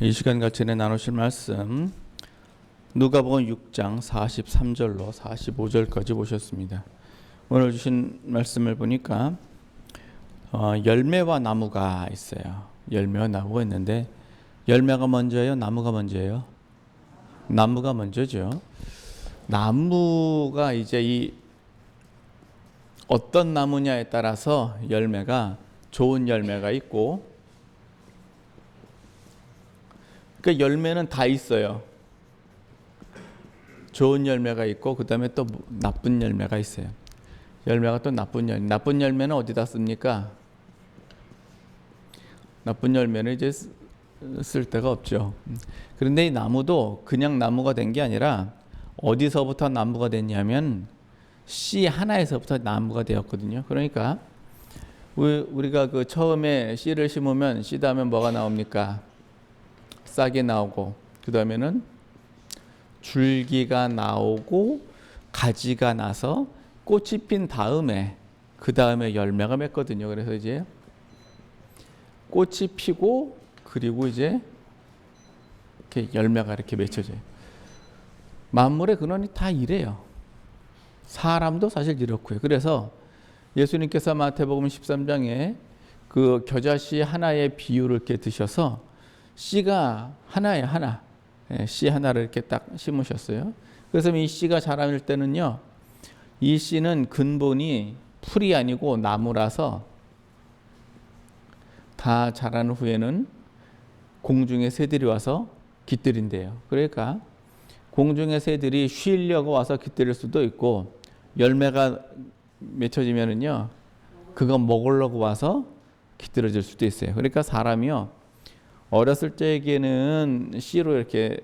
이 시간 같이 나누실 말씀 누가복음 6장 43절로 45절까지 보셨습니다. 오늘 주신 말씀을 보니까 열매와 나무가 있어요. 열매와 나무가 있는데 열매가 먼저예요? 나무가 먼저예요? 나무가 먼저죠. 나무가 이제 이 어떤 나무냐에 따라서 열매가 좋은 열매가 있고, 그 열매는 다 있어요. 좋은 열매가 있고 그 다음에 또 나쁜 열매가 있어요. 열매가 또 나쁜 열매는 어디다 씁니까? 나쁜 열매는 이제 쓸 데가 없죠. 그런데 이 나무도 그냥 나무가 된 게 아니라 어디서부터 나무가 됐냐면 씨 하나에서부터 나무가 되었거든요. 그러니까 우리가 그 처음에 씨를 심으면 씨 다음에 뭐가 나옵니까? 싹이 나오고 그 다음에는 줄기가 나오고 가지가 나서 꽃이 핀 다음에 그 다음에 열매가 맺거든요. 그래서 이제 꽃이 피고 그리고 이제 이렇게 열매가 이렇게 맺혀져요. 만물의 근원이 다 이래요. 사람도 사실 이렇고요. 그래서 예수님께서 마태복음 13장에 그 겨자씨 하나의 비유를 이렇게 드셔서 씨가 하나예요, 하나. 씨 하나를 이렇게 딱 심으셨어요. 그래서 이 씨가 자랄 때는요, 이 씨는 근본이 풀이 아니고 나무라서 다 자란 후에는 공중의 새들이 와서 깃들인대요. 그러니까 공중의 새들이 쉬려고 와서 깃들일 수도 있고, 열매가 맺혀지면은요, 그거 먹으려고 와서 깃들어질 수도 있어요. 그러니까 사람이요, 어렸을 적에는 씨로 이렇게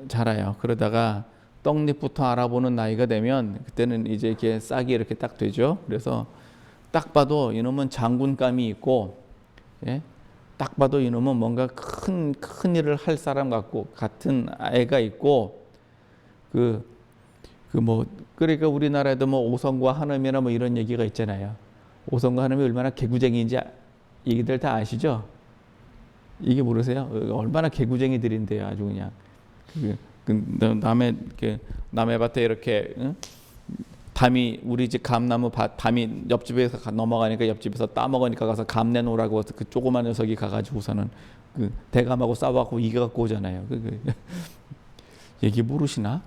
자라요. 그러다가 떡잎부터 알아보는 나이가 되면 그때는 이제 이렇게 싹이 이렇게 딱 되죠. 그래서 딱 봐도 이놈은 장군감이 있고, 예? 딱 봐도 이놈은 뭔가 큰 일을 할 사람 같은 애가 있고, 그러니까 우리나라에도 뭐 오성과 한음이나 뭐 이런 얘기가 있잖아요. 오성과 한음이 얼마나 개구쟁이인지 얘기들 다 아시죠? 이게 모르세요? 얼마나 개구쟁이들인데요, 아주 그냥. 남의 밭에 이렇게 담이, 우리 집 감나무 담이 옆집에서 넘어가니까 옆집에서 따먹으니까 가서 감 내놓으라고 그 조그만 녀석이 가가지고서는 그 대감하고 싸워갖고 이겨갖고 오잖아요. 얘기 모르시나?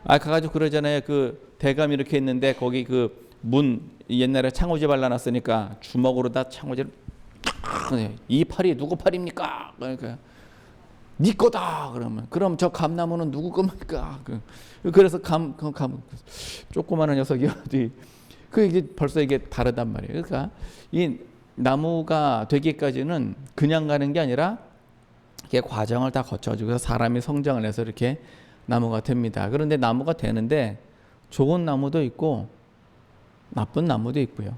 가가지고 그러잖아요. 그 대감 이렇게 있는데 거기 그 문 옛날에 창호지 발라놨으니까 주먹으로 다 창호지를 이 팔이 누구 팔입니까? 그러니까 네 거다. 그럼 저 감나무는 누구 겁니까? 그래서 조그마한 녀석이 어디 이게 벌써 이게 다르단 말이에요. 그러니까 이 나무가 되기까지는 그냥 가는 게 아니라 이게 과정을 다 거쳐가지고 사람이 성장을 해서 이렇게 나무가 됩니다. 그런데 나무가 되는데 좋은 나무도 있고 나쁜 나무도 있고요.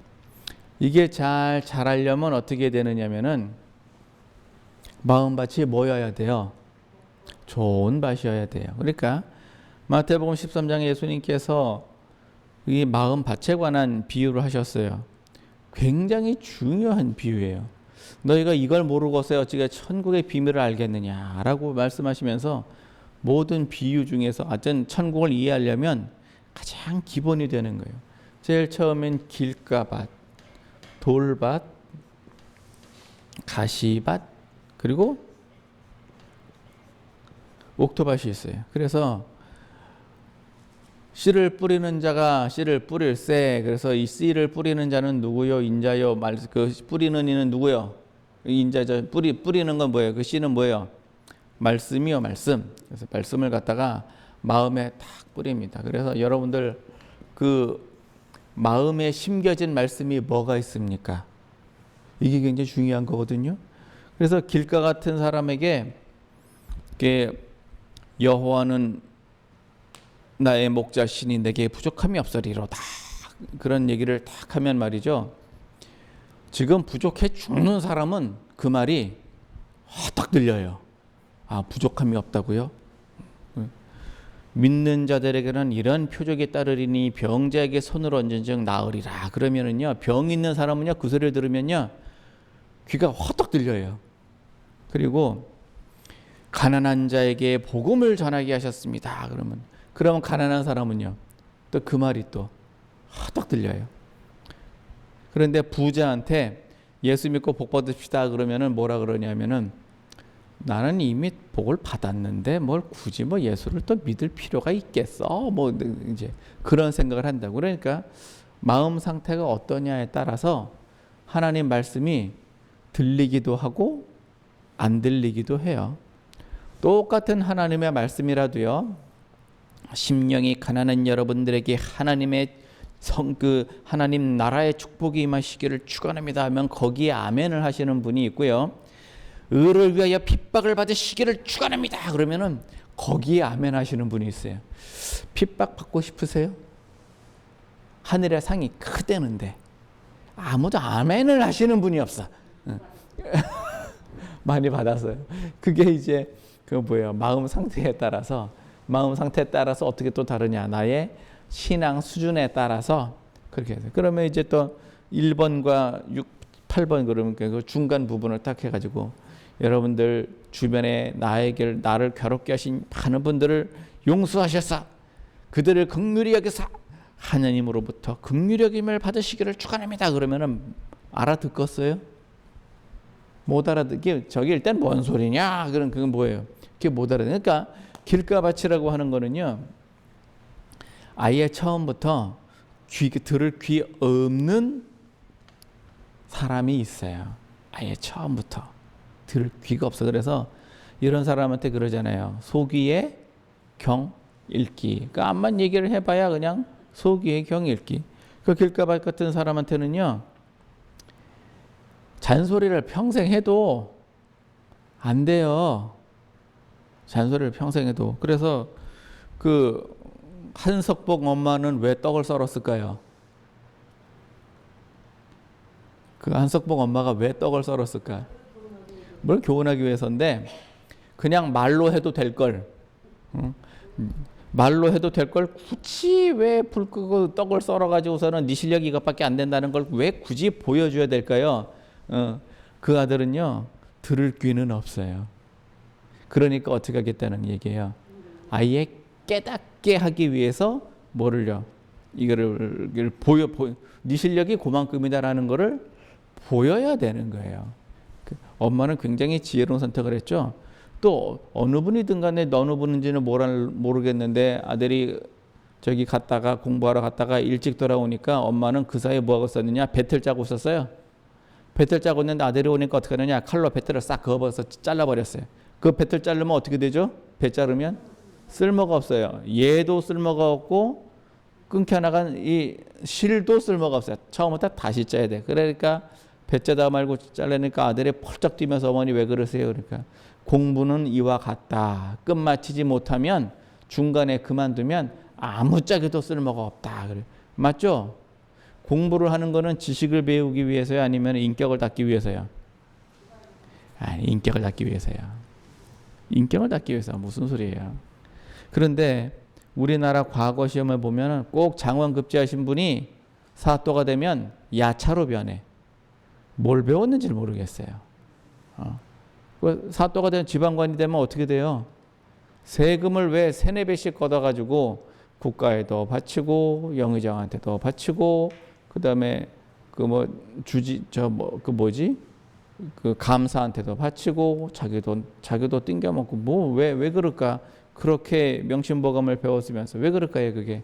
이게 잘 자라려면 어떻게 되느냐면은 마음밭이 뭐여야 돼요? 좋은 밭이어야 돼요. 그러니까 마태복음 13장에 예수님께서 이 마음밭에 관한 비유를 하셨어요. 굉장히 중요한 비유예요. 너희가 이걸 모르고서 어찌게 천국의 비밀을 알겠느냐라고 말씀하시면서 모든 비유 중에서 하여튼 천국을 이해하려면 가장 기본이 되는 거예요. 제일 처음엔 길가밭, 돌밭, 가시밭, 그리고 옥토밭이 있어요. 그래서 씨를 뿌리는 자가 씨를 뿌릴세. 그래서 이 씨를 뿌리는 자는 누구요? 인자요. 그 뿌리는 이는 누구요? 인자죠. 뿌리는 건 뭐예요? 그 씨는 뭐예요? 말씀이요, 말씀. 그래서 말씀을 갖다가 마음에 탁 뿌립니다. 그래서 여러분들 그 마음에 심겨진 말씀이 뭐가 있습니까? 이게 굉장히 중요한 거거든요. 그래서 길가 같은 사람에게 여호와는 나의 목자시니 내게 부족함이 없으리로다. 그런 얘기를 딱 하면 말이죠. 지금 부족해 죽는 사람은 그 말이 딱 들려요. 부족함이 없다고요? 믿는 자들에게는 이런 표적이 따르리니 병자에게 손을 얹은즉 나으리라. 그러면은요, 병 있는 사람은요, 그 소리를 들으면요, 귀가 헛떡 들려요. 그리고 가난한 자에게 복음을 전하게 하셨습니다. 그러면 가난한 사람은요. 또 그 말이 또 딱 들려요. 그런데 부자한테 예수 믿고 복 받읍시다 그러면은 뭐라 그러냐면은 나는 이미 복을 받았는데 뭘 굳이 뭐 예수를 또 믿을 필요가 있겠어? 뭐 이제 그런 생각을 한다고. 그러니까 마음 상태가 어떠냐에 따라서 하나님 말씀이 들리기도 하고 안 들리기도 해요. 똑같은 하나님의 말씀이라도요. 심령이 가난한 여러분들에게 하나님의 하나님 나라의 축복이 임하시기를 축원합니다 하면 거기에 아멘을 하시는 분이 있고요. 의를 위하여 핍박을 받으시기를 축원합니다 그러면은 거기에 아멘 하시는 분이 있어요. 핍박 받고 싶으세요? 하늘의 상이 크대는데 아무도 아멘을 하시는 분이 없어. 많이 받았어요. 그게 이제 마음 상태에 따라서 어떻게 또 다르냐. 나의 신앙 수준에 따라서 그렇게 해서 그러면 이제 또 1번과 8번 그러면 그 중간 부분을 딱 해가지고 여러분들 주변에 나를 괴롭게 하신 많은 분들을 용서하셨사 그들을 긍휼히 여기사 하나님으로부터 긍휼히 여김을 받으시기를 축원합니다. 그러면은 알아듣겠어요? 못 알아듣게 저기 일단 뭔 소리냐? 그건 뭐예요? 그게 못 알아듣. 그러니까 길가밭이라고 하는 거는요. 아예 처음부터 들을 귀 없는 사람이 있어요. 아예 처음부터 들을 귀가 없어. 그래서 이런 사람한테 그러잖아요. 소귀의 경 읽기. 그러니까 암만 얘기를 해봐야 그냥 소귀의 경 읽기. 그 길가밭 같은 사람한테는요. 잔소리를 평생 해도 안 돼요. 잔소리를 평생 해도. 그래서 한석봉 엄마는 왜 떡을 썰었을까요? 한석봉 엄마가 왜 떡을 썰었을까? 뭘 교훈하기 위해서인데 그냥 말로 해도 될 걸. 말로 해도 될 걸 굳이 왜 불 끄고 떡을 썰어가지고서는 네 실력이 이것밖에 안 된다는 걸 왜 굳이 보여줘야 될까요? 그 아들은요 들을 귀는 없어요. 그러니까 어떻게 하겠다는 얘기예요. 아예 깨닫게 하기 위해서 뭐를요? 이거를 네 실력이 그만큼이다라는 거를 보여야 되는 거예요. 엄마는 굉장히 지혜로운 선택을 했죠. 또 어느 분이든 간에 어느 분인지는 모르겠는데 아들이 저기 공부하러 갔다가 일찍 돌아오니까 엄마는 그 사이에 뭐 하고 있었느냐? 배틀 짜고 있었어요. 배틀 짜고 있는데 아들이 오니까 어떻게 하느냐? 칼로 배틀을 싹 그어버려서 잘라버렸어요. 그 배틀 자르면 어떻게 되죠? 배 자르면 쓸모가 없어요. 얘도 쓸모가 없고 끊겨나간 이 실도 쓸모가 없어요. 처음부터 다시 짜야 돼. 그러니까 배 짜다 말고 잘라니까 아들이 펄쩍 뛰면서 어머니 왜 그러세요? 그러니까 공부는 이와 같다. 끝마치지 못하면 중간에 그만두면 아무짝에도 쓸모가 없다. 그래. 맞죠? 공부를 하는 거는 지식을 배우기 위해서요? 아니면 인격을 닦기 위해서요? 아니, 인격을 닦기 위해서요. 인격을 닦기 위해서 무슨 소리예요? 그런데 우리나라 과거 시험을 보면 꼭 장원급제하신 분이 사또가 되면 야차로 변해. 뭘 배웠는지를 모르겠어요. 사또가 되면 지방관이 되면 어떻게 돼요? 세금을 왜 3-4배씩 걷어가지고 국가에도 바치고 영의정한테도 바치고 그다음에 감사한테도 바치고 자기도 띵겨먹고 왜 그럴까? 그렇게 명심보감을 배웠으면서 왜 그럴까요? 그게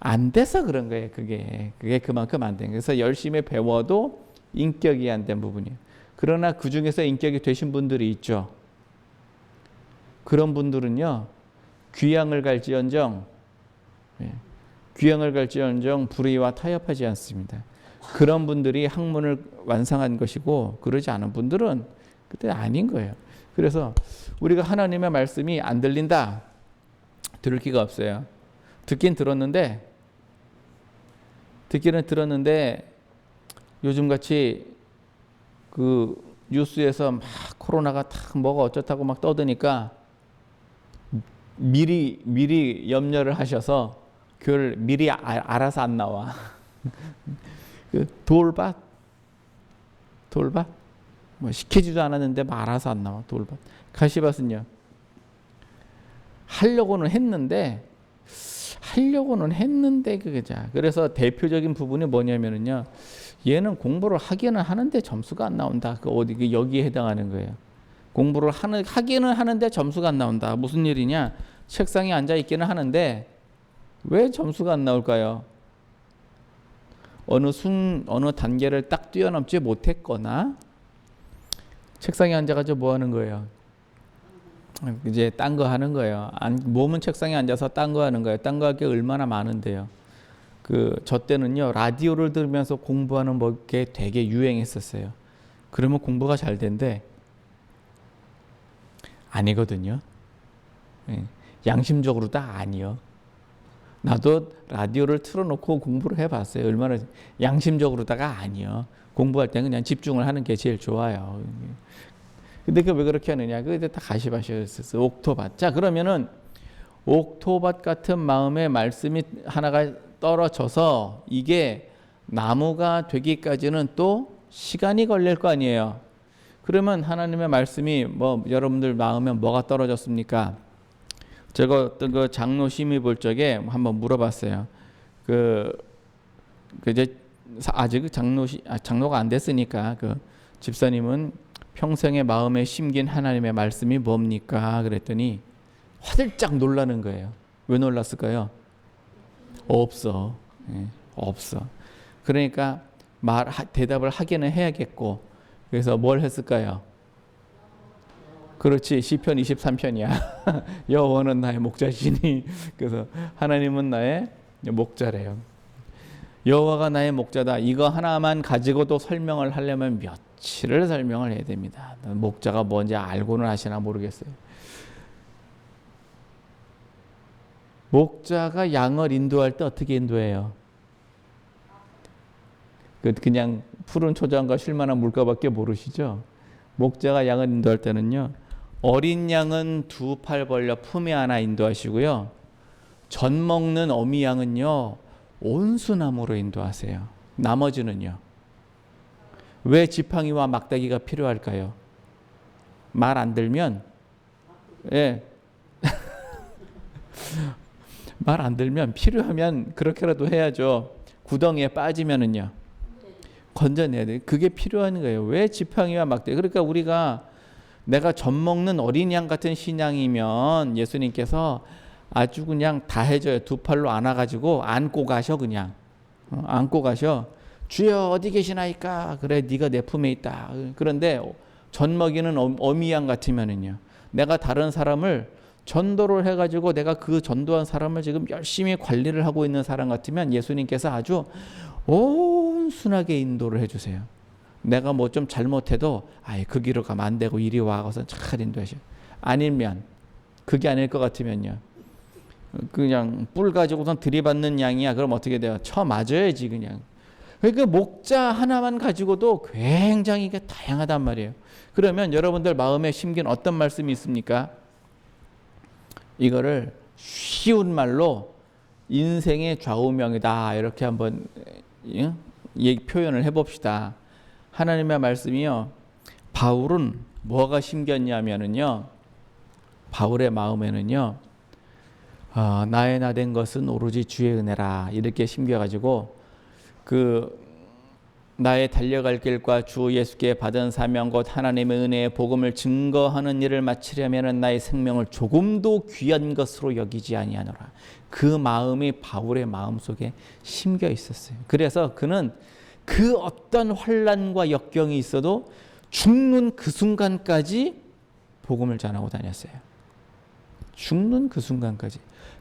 안 돼서 그런 거예요. 그게 그만큼 안 된. 그래서 열심히 배워도 인격이 안 된 부분이에요. 그러나 그 중에서 인격이 되신 분들이 있죠. 그런 분들은요, 귀양을 갈지언정 불의와 타협하지 않습니다. 그런 분들이 학문을 완성한 것이고 그러지 않은 분들은 그때 아닌 거예요. 그래서 우리가 하나님의 말씀이 안 들린다, 들을 기가 없어요. 듣긴 들었는데 요즘같이 그 뉴스에서 막 코로나가 탁 뭐가 어쩌다고 막 떠드니까 미리 염려를 하셔서 교회를 미리 알아서 안 나와. 그 돌밭 뭐 시키지도 않았는데 말아서 안 나와. 돌밭. 가시밭은요. 하려고는 했는데 그거자. 그래서 대표적인 부분이 뭐냐면은요. 얘는 공부를 하기는 하는데 점수가 안 나온다. 그 어디 여기에 해당하는 거예요. 공부를 하기는 하는데 점수가 안 나온다. 무슨 일이냐? 책상에 앉아 있기는 하는데 왜 점수가 안 나올까요? 어느 단계를 딱 뛰어넘지 못했거나 책상에 앉아가지고 뭐 하는 거예요? 이제 딴 거 하는 거예요. 몸은 책상에 앉아서 딴 거 하는 거예요. 딴 거 할 게 얼마나 많은데요. 저 때는요 라디오를 들으면서 공부하는 게 되게 유행했었어요. 그러면 공부가 잘 된대. 아니거든요. 양심적으로 다 아니요. 나도 라디오를 틀어놓고 공부를 해봤어요. 얼마나 양심적으로다가 아니요. 공부할 때는 그냥 집중을 하는 게 제일 좋아요. 근데 그 왜 그렇게 하느냐? 그게 다 가시밭이었어요. 옥토밭. 자, 그러면은 옥토밭 같은 마음의 말씀이 하나가 떨어져서 이게 나무가 되기까지는 또 시간이 걸릴 거 아니에요. 그러면 하나님의 말씀이 뭐 여러분들 마음에 뭐가 떨어졌습니까? 제가 어떤 그 장로 심의 볼 적에 한번 물어봤어요. 이제 아직 장로가 안 됐으니까 그 집사님은 평생의 마음에 심긴 하나님의 말씀이 뭡니까? 그랬더니 화들짝 놀라는 거예요. 왜 놀랐을까요? 없어. 없어. 그러니까 대답을 하기는 해야겠고 그래서 뭘 했을까요? 그렇지. 시편 23편이야. 여호와는 나의 목자시니. 그래서 하나님은 나의 목자래요. 여호와가 나의 목자다. 이거 하나만 가지고도 설명을 하려면 며칠을 설명을 해야 됩니다. 목자가 뭔지 알고는 하시나 모르겠어요. 목자가 양을 인도할 때 어떻게 인도해요? 그냥 푸른 초장과 쉴만한 물가밖에 모르시죠? 목자가 양을 인도할 때는요. 어린 양은 두 팔 벌려 품에 안아 인도하시고요. 젖 먹는 어미 양은요. 온수나무로 인도하세요. 나머지는요. 왜 지팡이와 막대기가 필요할까요? 말 안 들면 말 안 들면 필요하면 그렇게라도 해야죠. 구덩이에 빠지면은요. 건져내야 돼. 그게 필요한 거예요. 왜 지팡이와 막대기? 그러니까 우리가 내가 젖 먹는 어린 양 같은 신앙이면 예수님께서 아주 그냥 다 해줘요. 두 팔로 안아가지고 안고 가셔 그냥. 안고 가셔. 주여 어디 계시나이까? 그래 네가 내 품에 있다. 그런데 젖 먹이는 어미 양 같으면은요. 내가 다른 사람을 전도를 해가지고 내가 그 전도한 사람을 지금 열심히 관리를 하고 있는 사람 같으면 예수님께서 아주 온순하게 인도를 해주세요. 내가 뭐 좀 잘못해도 그 길로 가면 안 되고 이리 와 하고서 잘 인도하셔. 아니면 그게 아닐 것 같으면요. 그냥 뿔 가지고선 들이받는 양이야. 그럼 어떻게 돼요? 쳐 맞아야지 그냥. 그러니까 목자 하나만 가지고도 굉장히 다양하단 말이에요. 그러면 여러분들 마음에 심긴 어떤 말씀이 있습니까? 이거를 쉬운 말로 인생의 좌우명이다 이렇게 한번 표현을 해봅시다. 하나님의 말씀이요. 바울은 뭐가 심겼냐면은요. 바울의 마음에는요. 나의 나된 것은 오로지 주의 은혜라 이렇게 심겨가지고 나의 달려갈 길과 주 예수께 받은 사명 곧 하나님의 은혜의 복음을 증거하는 일을 마치려면 나의 생명을 조금도 귀한 것으로 여기지 아니하노라. 그 마음이 바울의 마음속에 심겨 있었어요. 그래서 그는 그 어떤 환난과 역경이 있어도 죽는 그 순간까지 복음을 전하고 다녔어요. 죽는 그 순간까지.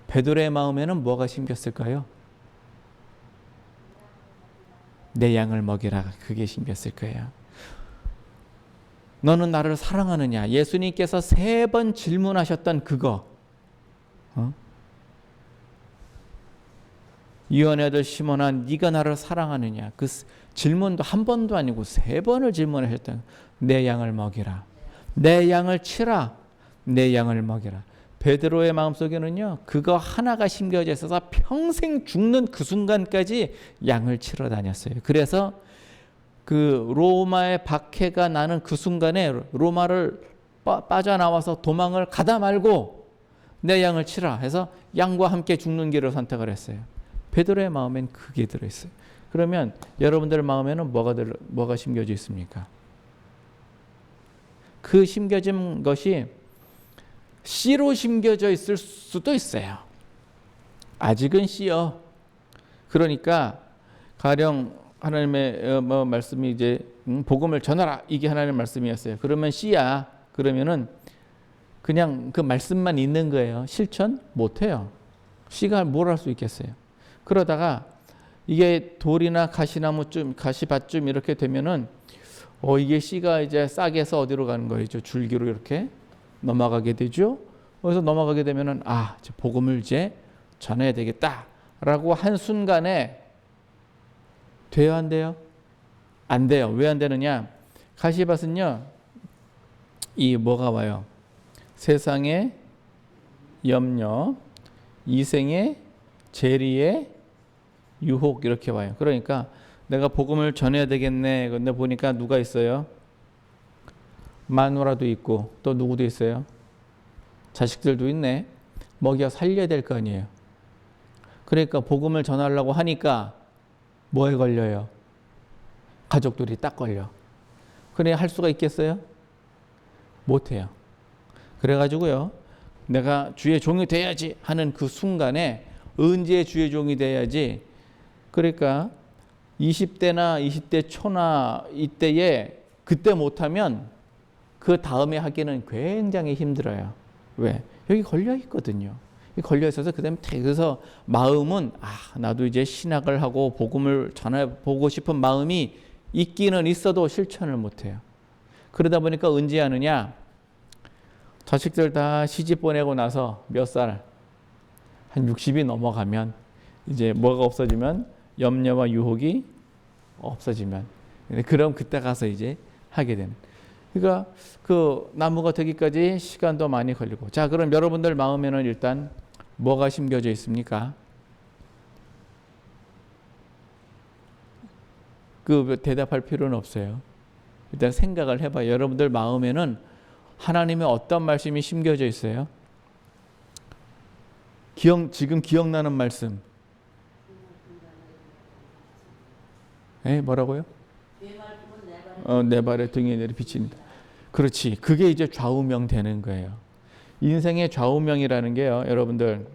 베드로의 마음에는 뭐가 심겼을까요? 내 양을 먹이라. 그게 심겼을 거예요. 너는 나를 사랑하느냐? 예수님께서 3번 질문하셨던 그거. 요한의 아들 시몬아 네가 나를 사랑하느냐? 그 질문도 한 번도 아니고 3번을 질문하셨던 내 양을 먹이라. 내 양을 치라. 내 양을 먹이라. 베드로의 마음속에는요. 그거 하나가 심겨져 있어서 평생 죽는 그 순간까지 양을 치러 다녔어요. 그래서 그 로마의 박해가 나는 그 순간에 로마를 빠져나와서 도망을 가다 말고 내 양을 치라 해서 양과 함께 죽는 길을 선택을 했어요. 베드로의 마음엔 그게 들어있어요. 그러면 여러분들 마음에는 뭐가 심겨져 있습니까? 그 심겨진 것이 씨로 심겨져 있을 수도 있어요. 아직은 씨요. 그러니까 가령 하나님의 말씀이 이제 복음을 전하라 이게 하나님의 말씀이었어요. 그러면 씨야. 그러면은 그냥 그 말씀만 있는 거예요. 실천 못해요. 씨가 뭘 할 수 있겠어요. 그러다가 이게 돌이나 가시나무쯤 가시밭쯤 이렇게 되면은 이게 씨가 이제 싹에서 어디로 가는 거죠? 줄기로 이렇게 넘어가게 되죠. 그래서 넘어가게 되면은 이제 복음을 이제 전해야 되겠다라고 한 순간에 돼요, 안 돼요? 안 돼요. 왜 안 되느냐? 가시밭은요, 이 뭐가 와요? 세상의 염려, 이생의 재리의 유혹 이렇게 와요. 그러니까 내가 복음을 전해야 되겠네. 근데 보니까 누가 있어요? 마누라도 있고 또 누구도 있어요? 자식들도 있네. 먹여 살려야 될 거 아니에요. 그러니까 복음을 전하려고 하니까 뭐에 걸려요? 가족들이 딱 걸려. 그래 할 수가 있겠어요? 못해요. 그래가지고요, 내가 주의 종이 돼야지 하는 그 순간에 언제 주의 종이 돼야지. 그러니까 20대나 20대 초나 이때에 그때 못하면 그 다음에 하기는 굉장히 힘들어요. 왜? 여기 걸려 있거든요. 걸려 있어서 그다음에 그래서 마음은 나도 이제 신학을 하고 복음을 전해보고 싶은 마음이 있기는 있어도 실천을 못해요. 그러다 보니까 언제 하느냐? 자식들 다 시집 보내고 나서 몇 살? 한 60이 넘어가면 이제 뭐가 없어지면 염려와 유혹이 없어지면 그럼 그때 가서 이제 하게 되는. 그러니까 그 나무가 되기까지 시간도 많이 걸리고. 자, 그럼 여러분들 마음에는 일단 뭐가 심겨져 있습니까? 그 대답할 필요는 없어요. 일단 생각을 해봐요. 여러분들 마음에는 하나님의 어떤 말씀이 심겨져 있어요? 지금 기억나는 말씀. 뭐라고요? 내 발에 등에 내리 비친다. 그렇지. 그게 이제 좌우명 되는 거예요. 인생의 좌우명이라는 게요, 여러분들.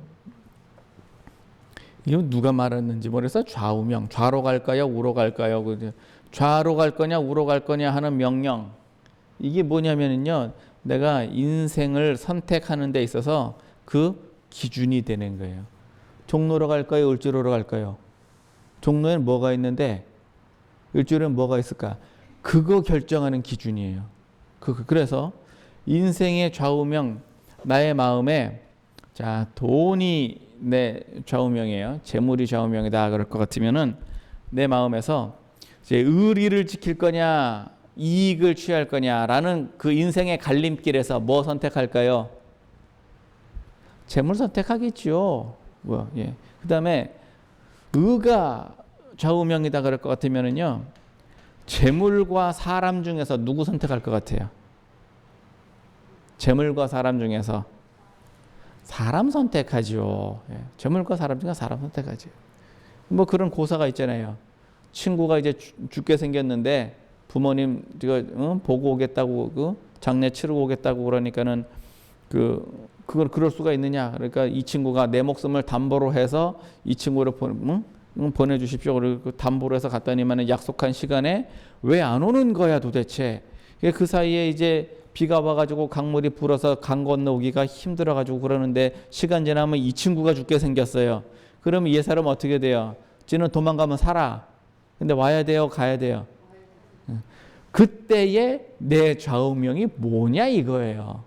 이거 누가 말했는지 모르겠어. 좌우명. 좌로 갈까요? 우로 갈까요? 좌로 갈 거냐, 우로 갈 거냐 하는 명령. 이게 뭐냐면요, 내가 인생을 선택하는 데 있어서 그 기준이 되는 거예요. 종로로 갈까요? 을지로로 갈까요? 종로에는 뭐가 있는데 을지로에는 뭐가 있을까? 그거 결정하는 기준이에요. 그래서 인생의 좌우명, 나의 마음에 자, 돈이 내 좌우명이에요. 재물이 좌우명이다 그럴 것 같으면은 내 마음에서 이제 의리를 지킬 거냐, 이익을 취할 거냐라는 그 인생의 갈림길에서 뭐 선택할까요? 재물 선택하겠죠. 그다음에 의가 좌우명이다 그럴 것 같으면은요, 재물과 사람 중에서 누구 선택할 것 같아요? 재물과 사람 중에서 사람 선택하죠. 재물과 사람 중에 사람 선택하죠. 뭐 그런 고사가 있잖아요. 친구가 이제 죽게 생겼는데 부모님 보고 오겠다고 장례 치르고 오겠다고 그러니까는 그걸 그럴 수가 있느냐? 그러니까 이 친구가 내 목숨을 담보로 해서 이 친구를 보내주십시오. 그리고 담보로 해서 갔더니만 약속한 시간에 왜 안 오는 거야 도대체? 그 사이에 이제 비가 와가지고 강물이 불어서 강 건너오기가 힘들어가지고 그러는데 시간 지나면 이 친구가 죽게 생겼어요. 그러면 이 사람 어떻게 돼요? 쟤는 도망가면 살아. 근데 와야 돼요? 가야 돼요? 그때의 내 좌우명이 뭐냐 이거예요.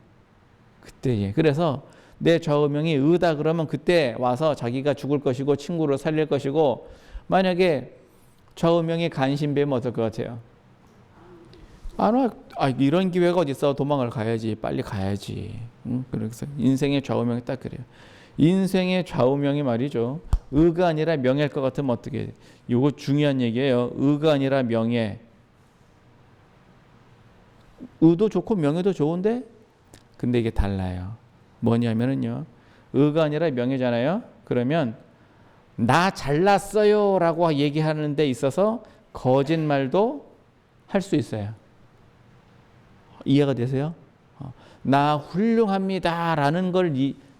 그때에. 그래서 내 좌우명이 의다 그러면 그때 와서 자기가 죽을 것이고 친구를 살릴 것이고, 만약에 좌우명이 간신배면 어떨 것 같아요? 안 와. 이런 기회가 어디 있어? 도망을 가야지. 빨리 가야지. 그래서 인생의 좌우명이 딱 그래요. 인생의 좌우명이 말이죠. 의가 아니라 명예일 것 같으면 어떻게? 이거 중요한 얘기예요. 의가 아니라 명예. 의도 좋고 명예도 좋은데 근데 이게 달라요. 뭐냐면은요. 의가 아니라 명예잖아요. 그러면 나 잘났어요 라고 얘기하는 데 있어서 거짓말도 할 수 있어요. 이해가 되세요? 나 훌륭합니다 라는 걸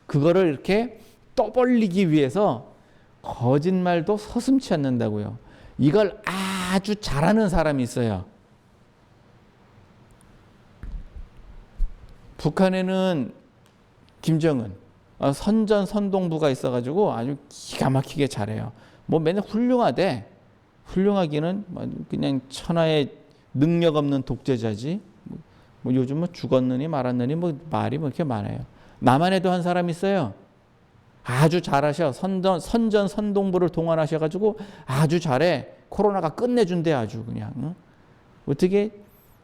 그거를 이렇게 떠벌리기 위해서 거짓말도 서슴지 않는다고요. 이걸 아주 잘하는 사람이 있어요. 북한에는 김정은 선전선동부가 있어가지고 아주 기가 막히게 잘해요. 뭐 맨날 훌륭하대. 훌륭하기는 그냥 천하의 능력 없는 독재자지. 뭐 요즘 뭐 죽었느니 말았느니 뭐 말이 뭐 이렇게 많아요. 남한에도 한 사람 있어요. 아주 잘하셔. 선전선동부를 동원하셔가지고 아주 잘해. 코로나가 끝내준대 아주 그냥. 응? 어떻게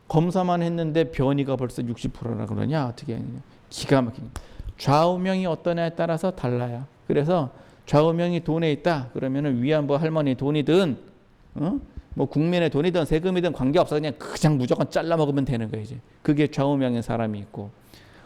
검사만 했는데 변이가 벌써 60%라 그러냐? 어떻게 기가 막히게. 좌우명이 어떠냐에 따라서 달라요. 그래서 좌우명이 돈에 있다. 그러면은 위안부 할머니 돈이든, 뭐 국민의 돈이든 세금이든 관계없어. 그냥 무조건 잘라 먹으면 되는 거예요. 이제 그게 좌우명의 사람이 있고,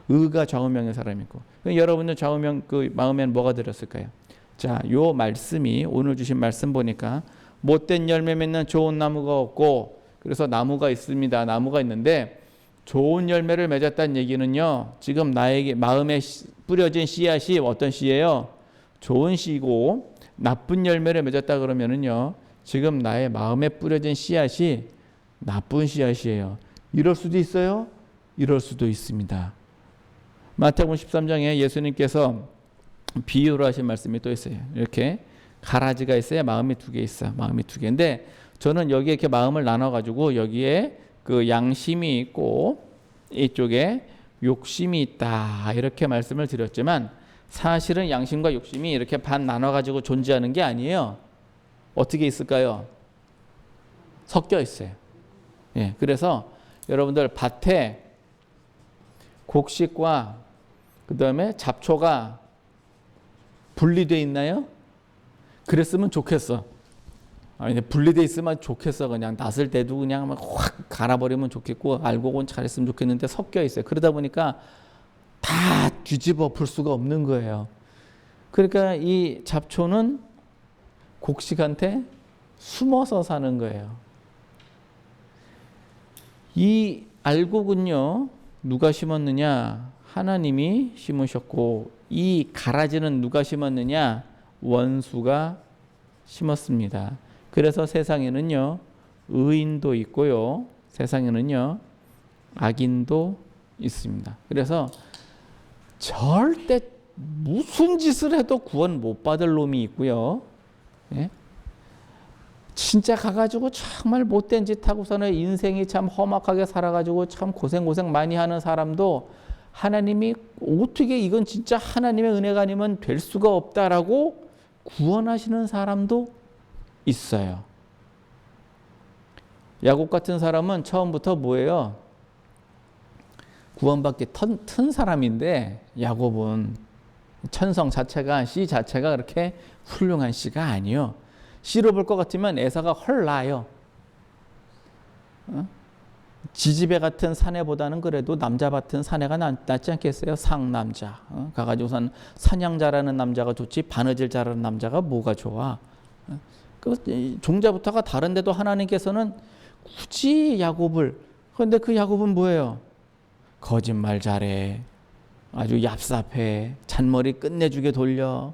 의가 좌우명의 사람이 있고. 여러분들 좌우명 그 마음에는 뭐가 들었을까요? 자, 요 말씀이 오늘 주신 말씀 보니까 못된 열매 맺는 좋은 나무가 없고, 그래서 나무가 있습니다. 나무가 있는데 좋은 열매를 맺었다는 얘기는요. 지금 나에게 마음에 뿌려진 씨앗이 어떤 씨예요? 좋은 씨고 나쁜 열매를 맺었다 그러면은요. 지금 나의 마음에 뿌려진 씨앗이 나쁜 씨앗이에요. 이럴 수도 있어요. 이럴 수도 있습니다. 마태복음 13장에 예수님께서 비유를 하신 말씀이 또 있어요. 이렇게 가라지가 있어요. 마음이 두 개 있어. 마음이 두 개인데 저는 여기에 이렇게 마음을 나눠가지고 여기에 그 양심이 있고 이쪽에 욕심이 있다 이렇게 말씀을 드렸지만 사실은 양심과 욕심이 이렇게 반 나눠가지고 존재하는 게 아니에요. 어떻게 있을까요? 섞여 있어요. 예, 그래서 여러분들 밭에 곡식과 그 다음에 잡초가 분리되어 있나요? 그랬으면 좋겠어. 아니 분리돼 있으면 좋겠어. 그냥 낫을 때도 그냥 막 확 갈아버리면 좋겠고 알고는 잘했으면 좋겠는데 섞여 있어요. 그러다 보니까 다 뒤집어 풀 수가 없는 거예요. 그러니까 이 잡초는 곡식한테 숨어서 사는 거예요. 이 알곡은요 누가 심었느냐? 하나님이 심으셨고 이 가라지는 누가 심었느냐? 원수가 심었습니다. 그래서 세상에는요 의인도 있고요 세상에는요 악인도 있습니다. 그래서 절대 무슨 짓을 해도 구원 못 받을 놈이 있고요. 예? 진짜 가가지고 정말 못된 짓 하고서는 인생이 참 험악하게 살아가지고 참 고생 많이 하는 사람도 하나님이 어떻게 이건 진짜 하나님의 은혜가 아니면 될 수가 없다라고 구원하시는 사람도 있어요. 야곱 같은 사람은 처음부터 뭐예요? 구원받기 튼 사람인데 야곱은 천성 자체가 씨 자체가 그렇게 훌륭한 씨가 아니요. 씨로 볼 것 같으면 에사가 헐 나요. 지지배 같은 사내보다는 그래도 남자 같은 사내가 낫지 않겠어요? 상남자. 가가지고선 사냥 잘하는 남자가 좋지 바느질 잘하는 남자가 뭐가 좋아? 그 종자부터가 다른데도 하나님께서는 굳이 야곱을 그런데 그 야곱은 뭐예요? 거짓말 잘해. 아주 얍삽해. 잔머리 끝내주게 돌려.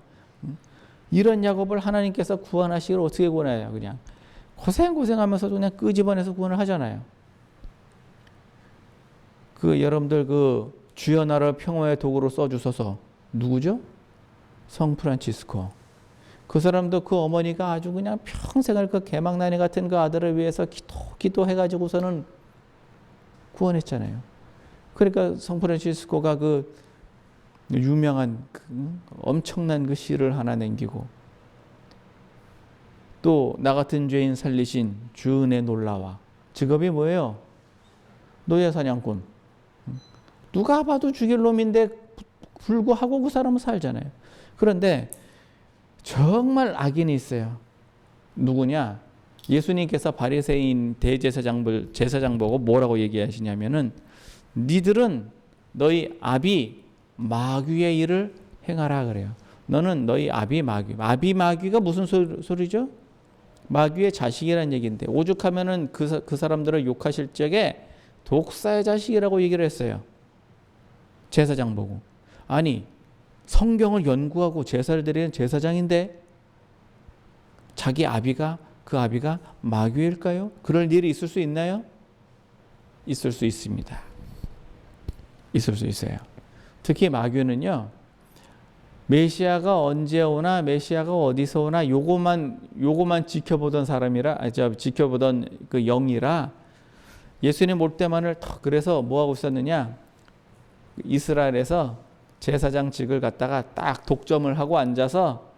이런 야곱을 하나님께서 구원하시기를 어떻게 구원해요? 그냥 고생하면서도 그냥 끄집어내서 구원을 하잖아요. 그 여러분들 그 주여 나를 평화의 도구로 써주소서 누구죠? 성 프란치스코. 그 사람도 그 어머니가 아주 그냥 평생을 그 개막나니 같은 그 아들을 위해서 기도해가지고서는 구원했잖아요. 그러니까 성 프란치스코가 그 유명한 그 엄청난 그 시를 하나 남기고 또 나 같은 죄인 살리신 주 은혜 놀라와. 직업이 뭐예요? 노예 사냥꾼. 누가 봐도 죽일 놈인데 불구하고 그 사람은 살잖아요. 그런데 정말 악인이 있어요. 누구냐? 예수님께서 바리새인 대제사장 보고 뭐라고 얘기하시냐면은 니들은 너희 아비 마귀의 일을 행하라 그래요. 너는 너희 아비 마귀가 무슨 소리죠? 마귀의 자식이라는 얘기인데 오죽하면은 그 사람들을 욕하실 적에 독사의 자식이라고 얘기를 했어요. 제사장 보고. 아니 성경을 연구하고 제사를 드리는 제사장인데 자기 그 아비가 마귀일까요? 그럴 일이 있을 수 있나요? 있을 수 있습니다. 있을 수 있어요. 특히 마귀는요. 메시아가 언제 오나 메시아가 어디서 오나 요거만 지켜보던 지켜보던 그 영이라 예수님 올 때만을 그래서 뭐 하고 있었느냐? 이스라엘에서 제사장직을 갖다가 딱 독점을 하고 앉아서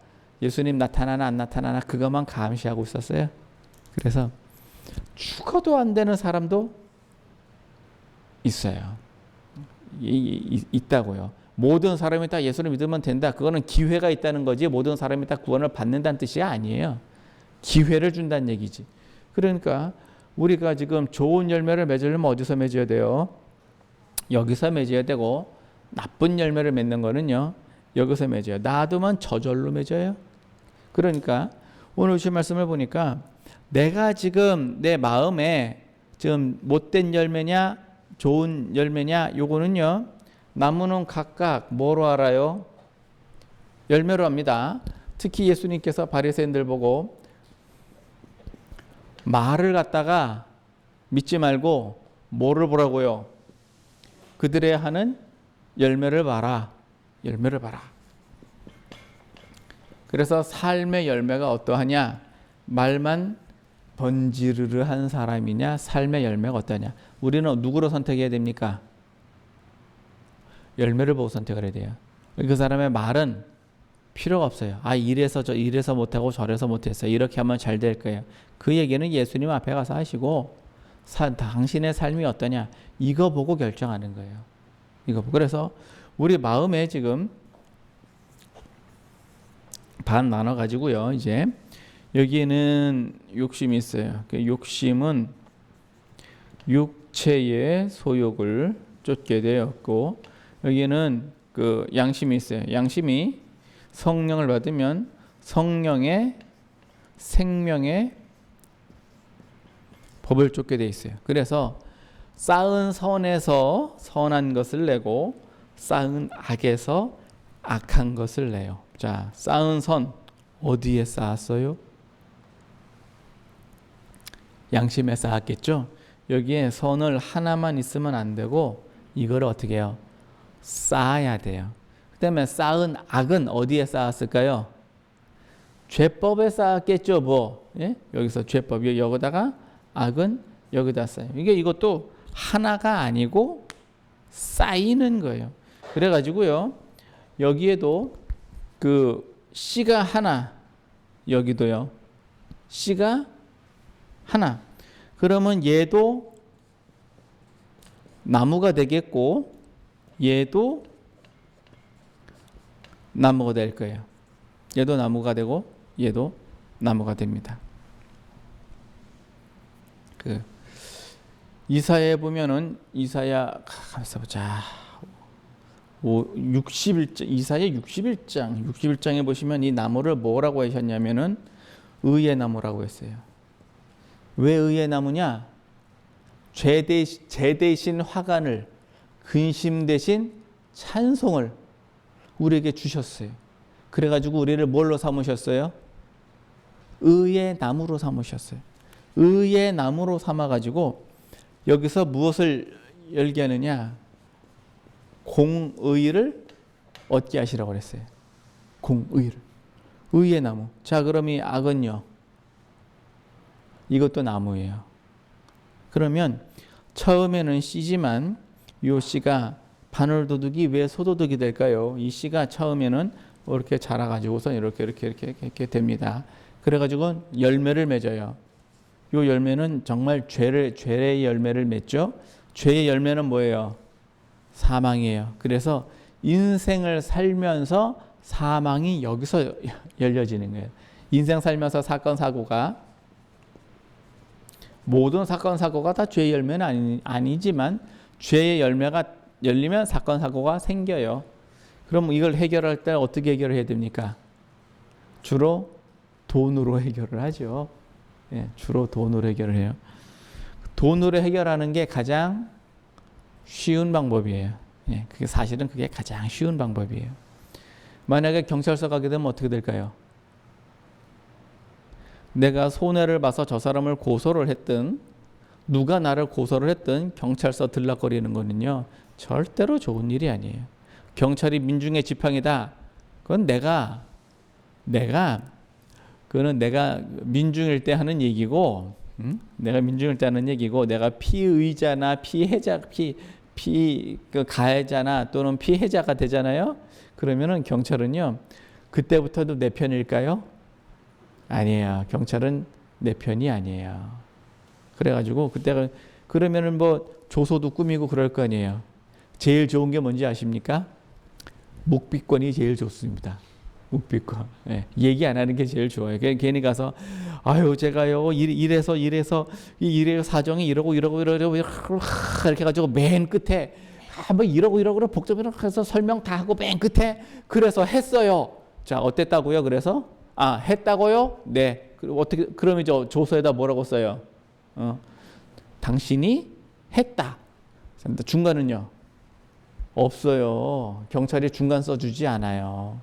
예수님 나타나나 안 나타나나 그것만 감시하고 있었어요. 그래서 죽어도 안 되는 사람도 있어요. 있다고요. 모든 사람이 다 예수를 믿으면 된다. 그거는 기회가 있다는 거지. 모든 사람이 다 구원을 받는다는 뜻이 아니에요. 기회를 준다는 얘기지. 그러니까 우리가 지금 좋은 열매를 맺으려면 어디서 맺어야 돼요? 여기서 맺어야 되고 나쁜 열매를 맺는 거는요. 여기서 맺어요. 놔두면 저절로 맺어요. 그러니까 오늘 주신 말씀을 보니까 내가 지금 내 마음에 지금 못된 열매냐 좋은 열매냐 요거는요. 나무는 각각 뭐로 알아요? 열매로 합니다. 특히 예수님께서 바리새인들 보고 말을 갖다가 믿지 말고 뭐를 보라고요? 그들의 하는 열매를 봐라. 열매를 봐라. 그래서 삶의 열매가 어떠하냐? 말만 번지르르한 사람이냐? 삶의 열매가 어떠냐? 우리는 누구로 선택해야 됩니까? 열매를 보고 선택을 해야 돼요. 그 사람의 말은 필요가 없어요. 이래서 못하고 저래서 못했어. 이렇게 하면 잘 될 거예요. 그 얘기는 예수님 앞에 가서 하시고 당신의 삶이 어떠냐? 이거 보고 결정하는 거예요. 그래서 우리 마음에 지금 반 나눠 가지고요. 이제 여기에는 욕심이 있어요. 그 욕심은 육체의 소욕을 쫓게 되었고 여기에는 그 양심이 있어요. 양심이 성령을 받으면 성령의 생명의 법을 쫓게 돼 있어요. 그래서 쌓은 선에서 선한 것을 내고 쌓은 악에서 악한 것을 내요. 자, 쌓은 선 어디에 쌓았어요? 양심에 쌓았겠죠? 여기에 선을 하나만 있으면 안 되고 이걸 어떻게 해요? 쌓아야 돼요. 그다음에 쌓은 악은 어디에 쌓았을까요? 죄법에 쌓았겠죠, 뭐. 예? 여기서 죄법 여기다가 악은 여기다 쌓여요. 이것도 하나가 아니고 쌓이는 거예요. 그래가지고요, 여기에도 그 씨가 하나, 여기도요, 씨가 하나. 그러면 얘도 나무가 되겠고, 얘도 나무가 될 거예요. 얘도 나무가 되고, 얘도 나무가 됩니다. 이사야에 보면은 이사야 가만있어 보자. 61장 이사야 61장에 보시면 이 나무를 뭐라고 하셨냐면은 의의 나무라고 했어요. 왜 의의 나무냐? 죄 대신 화관을 근심 대신 찬송을 우리에게 주셨어요. 그래가지고 우리를 뭘로 삼으셨어요? 의의 나무로 삼으셨어요. 의의 나무로 삼아가지고 여기서 무엇을 열게 하느냐? 공의를 얻게 하시라고 그랬어요. 공의를. 의의 나무. 자, 그럼 이 악은요? 이것도 나무예요. 그러면 처음에는 씨지만 이 씨가 바늘도둑이 왜 소도둑이 될까요? 이 씨가 처음에는 이렇게 자라가지고서 이렇게 됩니다. 그래가지고 열매를 맺어요. 이 열매는 정말 죄의 열매를 맺죠. 죄의 열매는 뭐예요? 사망이에요. 그래서 인생을 살면서 사망이 여기서 열려지는 거예요. 인생 살면서 사건 사고가 모든 사건 사고가 다 죄의 열매는 아니지만 죄의 열매가 열리면 사건 사고가 생겨요. 그럼 이걸 해결할 때 어떻게 해결을 해야 됩니까? 주로 돈으로 해결을 하죠. 예, 주로 돈으로 해결을 해요. 돈으로 해결하는 게 가장 쉬운 방법이에요. 예, 그게 사실은 그게 가장 쉬운 방법이에요. 만약에 경찰서 가게 되면 어떻게 될까요? 내가 손해를 봐서 저 사람을 고소를 했든 누가 나를 고소를 했든 경찰서 들락거리는 거는요 절대로 좋은 일이 아니에요. 경찰이 민중의 지팡이다. 그건 그거는 내가 민중일 때 하는 얘기고, 내가 민중일 때 하는 얘기고, 내가 피의자나 그 가해자나 또는 피해자가 되잖아요. 그러면은 경찰은요 그때부터도 내 편일까요? 아니에요. 경찰은 내 편이 아니에요. 그래가지고 그때가 그러면은 뭐 조소도 꾸미고 그럴 거 아니에요. 제일 좋은 게 뭔지 아십니까? 묵비권이 제일 좋습니다. 묵비권. 예, 얘기 안 하는 게 제일 좋아요. 괜히 가서 아유 제가요 이래서 사정이 이러고 이렇게 가지고 맨 끝에 뭐 이러고 복잡하게 해서 설명 다 하고 맨 끝에 그래서 했어요. 자 어땠다고요? 그래서 했다고요? 네. 어떻게 그러면 조서에다 뭐라고 써요? 당신이 했다. 중간은요? 없어요. 경찰이 중간 써주지 않아요.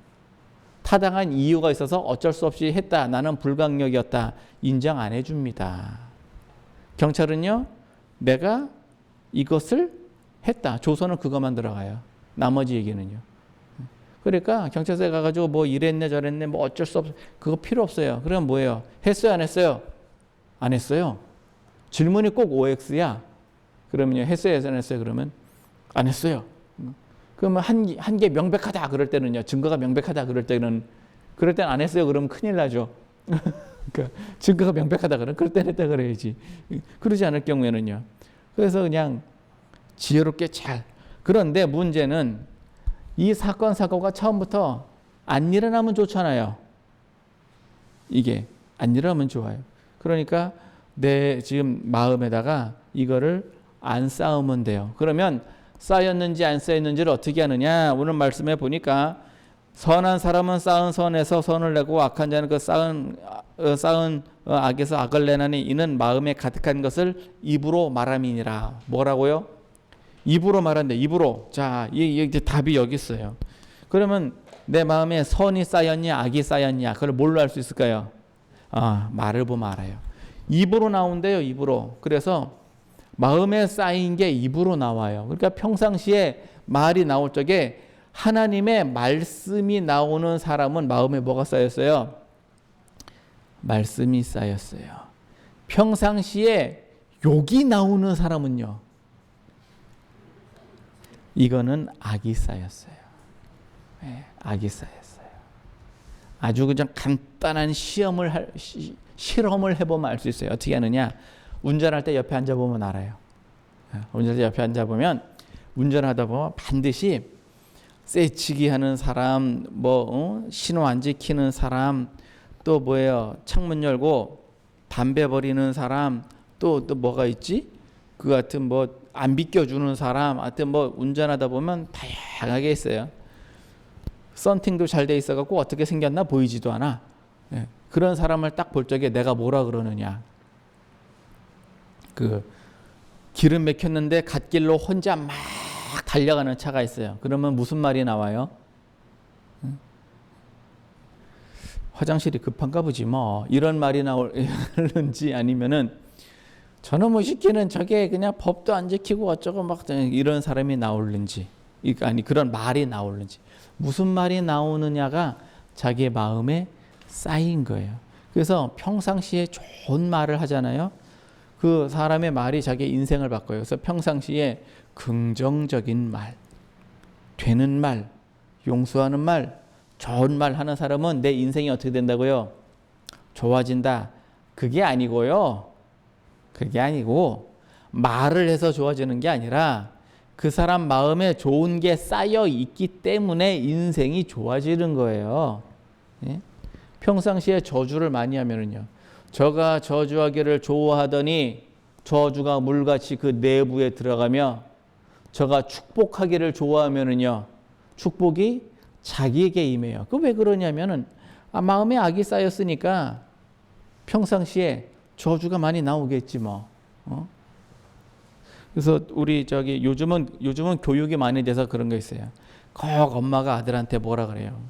타당한 이유가 있어서 어쩔 수 없이 했다. 나는 불강력이었다. 인정 안 해줍니다. 경찰은요, 내가 이것을 했다. 조서는 그것만 들어가요. 나머지 얘기는요. 그러니까 경찰서에 가가지고 뭐 이랬네 저랬네 뭐 어쩔 수 없어. 그거 필요 없어요. 그럼 뭐예요? 했어요 안 했어요? 안 했어요. 질문이 꼭 OX야. 그러면요 했어요 안 했어요? 그러면 안 했어요. 그러면 한 게 명백하다 그럴 때는요, 증거가 명백하다 그럴 때는 안 했어요. 그러면 큰일 나죠. 그러니까 증거가 명백하다 그럴 때는 했다 그래야지. 그러지 않을 경우에는요. 그래서 그냥 지혜롭게 잘. 그런데 문제는 이 사건 사고가 처음부터 안 일어나면 좋잖아요. 이게 안 일어나면 좋아요. 그러니까 내 지금 마음에다가 이거를 안 쌓으면 돼요. 그러면 쌓였는지 안 쌓였는지를 어떻게 하느냐? 오늘 말씀해 보니까 선한 사람은 쌓은 선에서 선을 내고 악한 자는 그 쌓은 악에서 악을 내나니 이는 마음에 가득한 것을 입으로 말함이니라. 뭐라고요? 입으로 말한대. 입으로. 자, 이제 답이 여기 있어요. 그러면 내 마음에 선이 쌓였냐 악이 쌓였냐 그걸 뭘로 알 수 있을까요? 말을 보면 알아요. 입으로 나온대요. 입으로. 그래서 마음에 쌓인 게 입으로 나와요. 그러니까 평상시에 말이 나올 적에 하나님의 말씀이 나오는 사람은 마음에 뭐가 쌓였어요? 말씀이 쌓였어요. 평상시에 욕이 나오는 사람은요, 이거는 악이 쌓였어요. 네, 악이 쌓였어요. 아주 그냥 간단한 실험을 해보면 알 수 있어요. 어떻게 하느냐? 운전할 때 옆에 앉아보면 알아요. 운전할 때 옆에 앉아보면 운전하다 보면 반드시 쇠치기 하는 사람, 신호 안 지키는 사람, 또 뭐예요? 창문 열고 담배 버리는 사람, 또 뭐가 있지? 그 같은 뭐 안 비껴주는 사람, 하여튼 뭐 운전하다 보면 다양하게 있어요. 썬팅도 잘 돼 있어갖고 어떻게 생겼나 보이지도 않아. 예. 그런 사람을 딱 볼 적에 내가 뭐라 그러느냐? 그 기름 막혔는데 갓길로 혼자 막 달려가는 차가 있어요. 그러면 무슨 말이 나와요? 화장실이 급한가 보지 뭐 이런 말이 나올는지 아니면은 저놈의 시키는 저게 그냥 법도 안 지키고 어쩌고 막 이런 사람이 나올는지, 아니 그런 말이 나올는지, 무슨 말이 나오느냐가 자기의 마음에 쌓인 거예요. 그래서 평상시에 좋은 말을 하잖아요. 그 사람의 말이 자기의 인생을 바꿔요. 그래서 평상시에 긍정적인 말, 되는 말, 용서하는 말, 좋은 말 하는 사람은 내 인생이 어떻게 된다고요? 좋아진다. 그게 아니고요. 그게 아니고 말을 해서 좋아지는 게 아니라 그 사람 마음에 좋은 게 쌓여 있기 때문에 인생이 좋아지는 거예요. 예? 평상시에 저주를 많이 하면은요. 저가 저주하기를 좋아하더니 저주가 물같이 그 내부에 들어가며 저가 축복하기를 좋아하면은요, 축복이 자기에게 임해요. 그 왜 그러냐면은 마음에 악이 쌓였으니까 평상시에 저주가 많이 나오겠지 뭐. 그래서 우리 요즘은 교육이 많이 돼서 그런 거 있어요. 꼭 엄마가 아들한테 뭐라 그래요?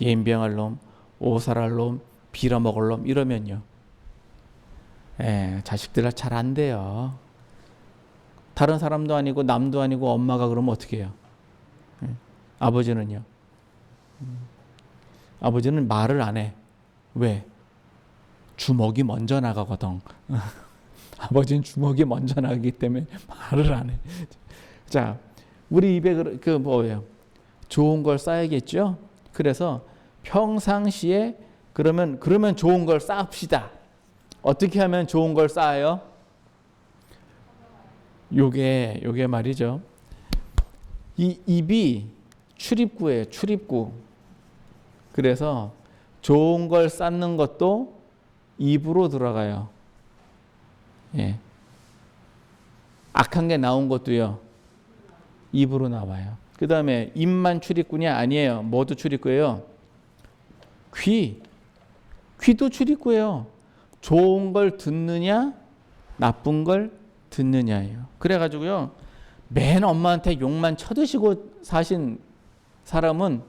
예인병할 놈, 오살할 놈, 빌어먹을 놈 이러면요. 자식들 잘 안 돼요. 다른 사람도 아니고 남도 아니고 엄마가 그러면 어떻게 해요? 아버지는요. 아버지는 말을 안 해. 왜? 주먹이 먼저 나가거든. 아버지는 주먹이 먼저 나가기 때문에 말을 안 해. 자, 우리 입에 뭐예요? 좋은 걸 쌓야겠죠? 그래서 평상시에 그러면 좋은 걸 쌓읍시다. 어떻게 하면 좋은 걸 쌓아요? 요게 말이죠. 이 입이 출입구예요. 출입구. 그래서 좋은 걸 쌓는 것도 입으로 들어가요. 예. 악한 게 나온 것도요. 입으로 나와요. 그 다음에 입만 출입구냐? 아니에요. 뭐도 출입구예요? 귀도 출입구예요. 좋은 걸 듣느냐, 나쁜 걸 듣느냐예요. 그래가지고요, 맨 엄마한테 욕만 쳐드시고 사신 사람은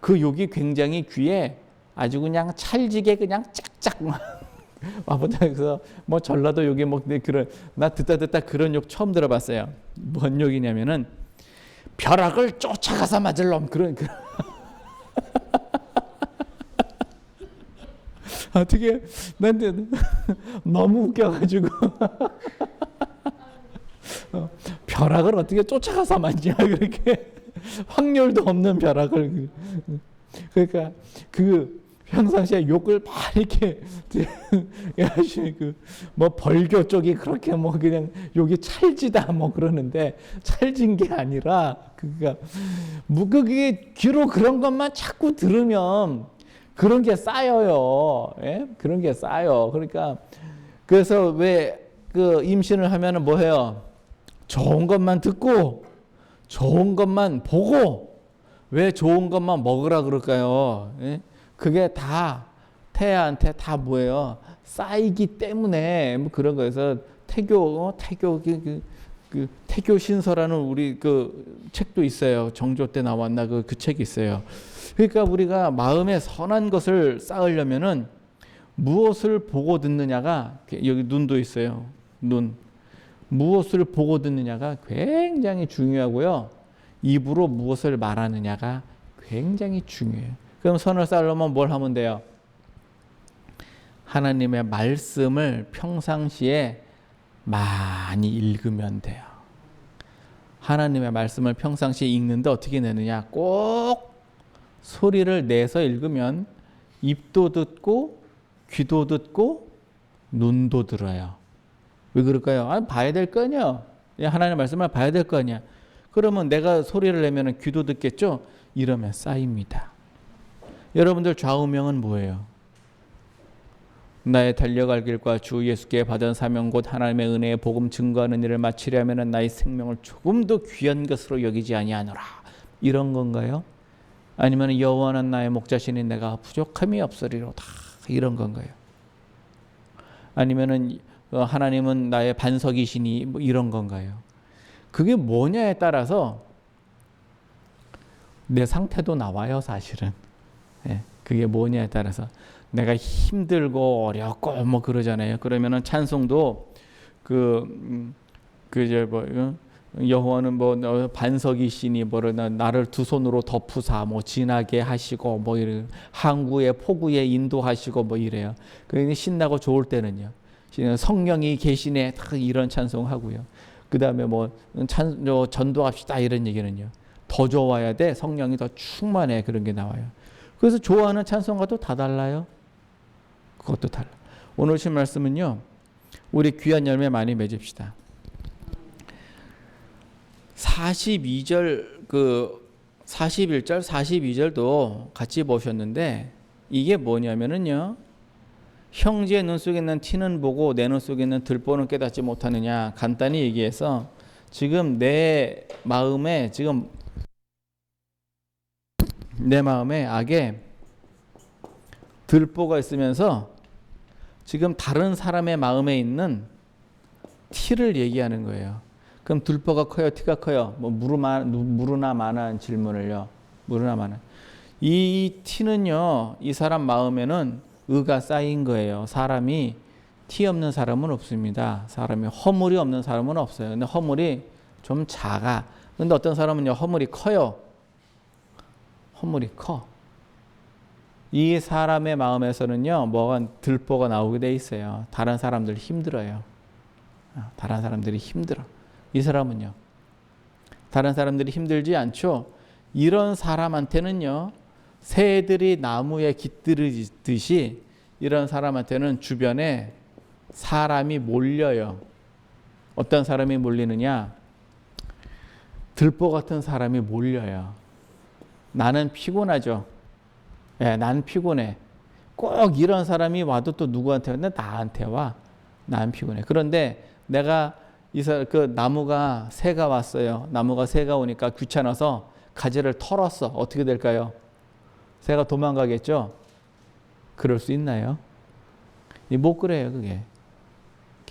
그 욕이 굉장히 귀에 아주 그냥 찰지게 그냥 짝짝 와보자서 뭐 전라도 욕이 뭐 그런 나 듣다 그런 욕 처음 들어봤어요. 뭔 욕이냐면은 벼락을 쫓아가서 맞을 놈 그런 어떻게 난데 너무 웃겨가지고 벼락을 어떻게 쫓아가서 맞냐 그렇게 확률도 없는 벼락을 그러니까 그 평상시에 욕을 막 이렇게 뭐 벌교 쪽이 그렇게 뭐 그냥 욕이 찰지다 뭐 그러는데 찰진 게 아니라 그러니까 그게 귀로 그런 것만 자꾸 들으면 그런 게 쌓여요. 예? 그런 게 쌓여. 그러니까 그래서 왜 그 임신을 하면은 뭐 해요? 좋은 것만 듣고 좋은 것만 보고 왜 좋은 것만 먹으라 그럴까요? 예? 그게 다 태아한테 다 뭐예요? 쌓이기 때문에 뭐 그런 거에서 태교 태교 신서라는 우리 그 책도 있어요. 정조 때 나왔나 그 책이 있어요. 그러니까 우리가 마음에 선한 것을 쌓으려면은 무엇을 보고 듣느냐가 여기 눈도 있어요. 눈. 무엇을 보고 듣느냐가 굉장히 중요하고요. 입으로 무엇을 말하느냐가 굉장히 중요해요. 그럼 선을 쌓으려면 뭘 하면 돼요? 하나님의 말씀을 평상시에 많이 읽으면 돼요. 하나님의 말씀을 평상시에 읽는데 어떻게 내느냐? 꼭 소리를 내서 읽으면 입도 듣고 귀도 듣고 눈도 들어요. 왜 그럴까요? 봐야 될 거 아니야. 하나님의 말씀을 봐야 될 거 아니야. 그러면 내가 소리를 내면 귀도 듣겠죠? 이러면 쌓입니다. 여러분들 좌우명은 뭐예요? 나의 달려갈 길과 주 예수께 받은 사명 곧 하나님의 은혜의 복음 증거하는 일을 마치려면 나의 생명을 조금 더 귀한 것으로 여기지 아니하노라. 이런 건가요? 아니면 여호와는 나의 목자시니 내가 부족함이 없으리로다. 이런 건가요? 아니면은 하나님은 나의 반석이시니 뭐 이런 건가요? 그게 뭐냐에 따라서 내 상태도 나와요, 사실은. 예, 그게 뭐냐에 따라서 내가 힘들고 어렵고 뭐 그러잖아요. 그러면은 찬송도 여호와는 뭐 반석이시니 뭐를 나를 두 손으로 덮으사 뭐 지나게 하시고 뭐 이런 항구의 폭우에 인도하시고 뭐 이래요. 그 신나고 좋을 때는요. 성령이 계시네 이런 찬송하고요. 그 다음에 뭐 전도합시다 이런 얘기는요. 더 좋아야 돼. 성령이 더 충만해. 그런 게 나와요. 그래서 좋아하는 찬송가도 다 달라요. 그것도 달라. 오늘 신 말씀은요. 우리 귀한 열매 많이 맺읍시다. 41절 42절도 같이 보셨는데 이게 뭐냐면은요. 형제의 눈 속에 있는 티는 보고 내 눈 속에 있는 들보는 깨닫지 못하느냐. 간단히 얘기해서 지금 내 마음에 악에 들보가 있으면서 지금 다른 사람의 마음에 있는 티를 얘기하는 거예요. 그럼 들보가 커요, 티가 커요? 뭐 무르나 만한 질문을요. 무르나 만한. 이 티는요, 이 사람 마음에는 의가 쌓인 거예요. 사람이 티 없는 사람은 없습니다. 사람이 허물이 없는 사람은 없어요. 근데 허물이 좀 작아. 근데 어떤 사람은요, 허물이 커요. 허물이 커. 이 사람의 마음에서는요, 뭐가 들보가 나오게 돼 있어요. 다른 사람들 힘들어요. 다른 사람들이 힘들어. 이 사람은요, 다른 사람들이 힘들지 않죠. 이런 사람한테는요, 새들이 나무에 깃들듯이 이런 사람한테는 주변에 사람이 몰려요. 어떤 사람이 몰리느냐? 들보 같은 사람이 몰려요. 나는 피곤하죠. 예, 나는 피곤해. 꼭 이런 사람이 와도 또 누구한테 왔나? 나한테 와. 난 피곤해. 그런데 내가 그 나무가 새가 왔어요. 나무가 새가 오니까 귀찮아서 가지를 털었어. 어떻게 될까요? 새가 도망가겠죠? 그럴 수 있나요? 못 그래요, 그게.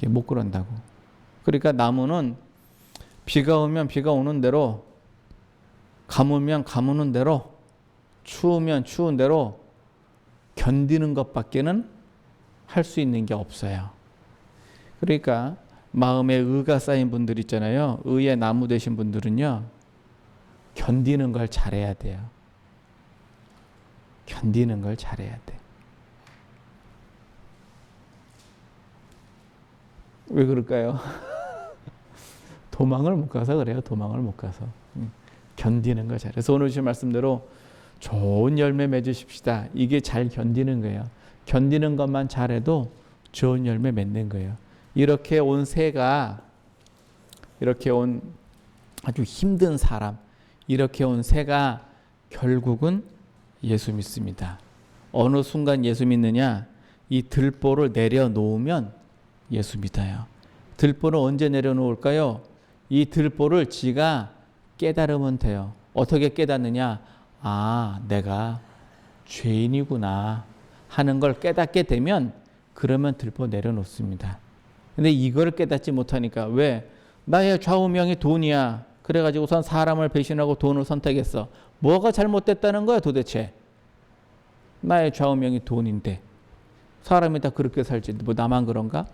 못 그런다고. 그러니까 나무는 비가 오면 비가 오는 대로, 가무면 가무는 대로, 추우면 추운 대로 견디는 것밖에는 할 수 있는 게 없어요. 그러니까 마음에 의가 쌓인 분들 있잖아요. 의의 나무 되신 분들은요, 견디는 걸 잘해야 돼요. 견디는 걸 잘해야 돼. 왜 그럴까요? 도망을 못 가서 그래요. 도망을 못 가서. 견디는 걸 잘해. 그래서 오늘 주신 말씀대로 좋은 열매 맺으십시다. 이게 잘 견디는 거예요. 견디는 것만 잘해도 좋은 열매 맺는 거예요. 이렇게 온 새가, 이렇게 온 아주 힘든 사람, 이렇게 온 새가 결국은 예수 믿습니다. 어느 순간 예수 믿느냐? 이 들보를 내려놓으면 예수 믿어요. 들보를 언제 내려놓을까요? 이 들보를 지가 깨달으면 돼요. 어떻게 깨닫느냐? 아, 내가 죄인이구나 하는 걸 깨닫게 되면 그러면 들보 내려놓습니다. 근데 이걸 깨닫지 못하니까 왜? 나의 좌우명이 돈이야. 그래가지고 우선 사람을 배신하고 돈을 선택했어. 뭐가 잘못됐다는 거야 도대체? 나의 좌우명이 돈인데 사람이 다 그렇게 살지 뭐 나만 그런가?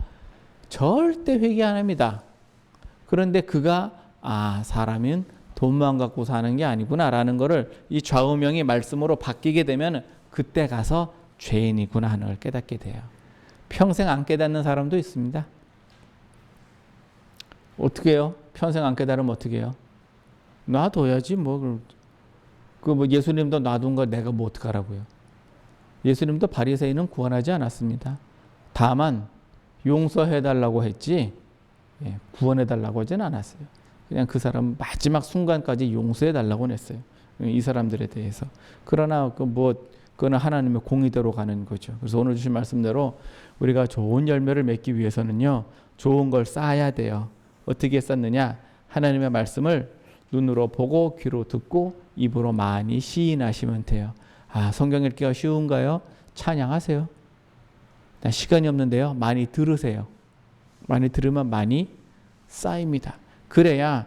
절대 회개 안 합니다. 그런데 그가 사람은 돈만 갖고 사는 게 아니구나라는 거를 이 좌우명이 말씀으로 바뀌게 되면 그때 가서 죄인이구나 하는 걸 깨닫게 돼요. 평생 안 깨닫는 사람도 있습니다. 어떻게 해요? 평생 안 깨달으면 어떻게 해요? 놔둬야지 뭐. 뭐 예수님도 놔둔 걸 내가 뭐 어떡하라고요. 예수님도 바리새인은 구원하지 않았습니다. 다만 용서해달라고 했지 구원해달라고 하진 않았어요. 그냥 그 사람 마지막 순간까지 용서해달라고 했어요. 이 사람들에 대해서. 그러나 그거는 하나님의 공의대로 가는 거죠. 그래서 오늘 주신 말씀대로 우리가 좋은 열매를 맺기 위해서는요, 좋은 걸 쌓아야 돼요. 어떻게 쌓느냐? 하나님의 말씀을 눈으로 보고 귀로 듣고 입으로 많이 시인하시면 돼요. 성경 읽기가 쉬운가요? 찬양하세요. 시간이 없는데요. 많이 들으세요. 많이 들으면 많이 쌓입니다. 그래야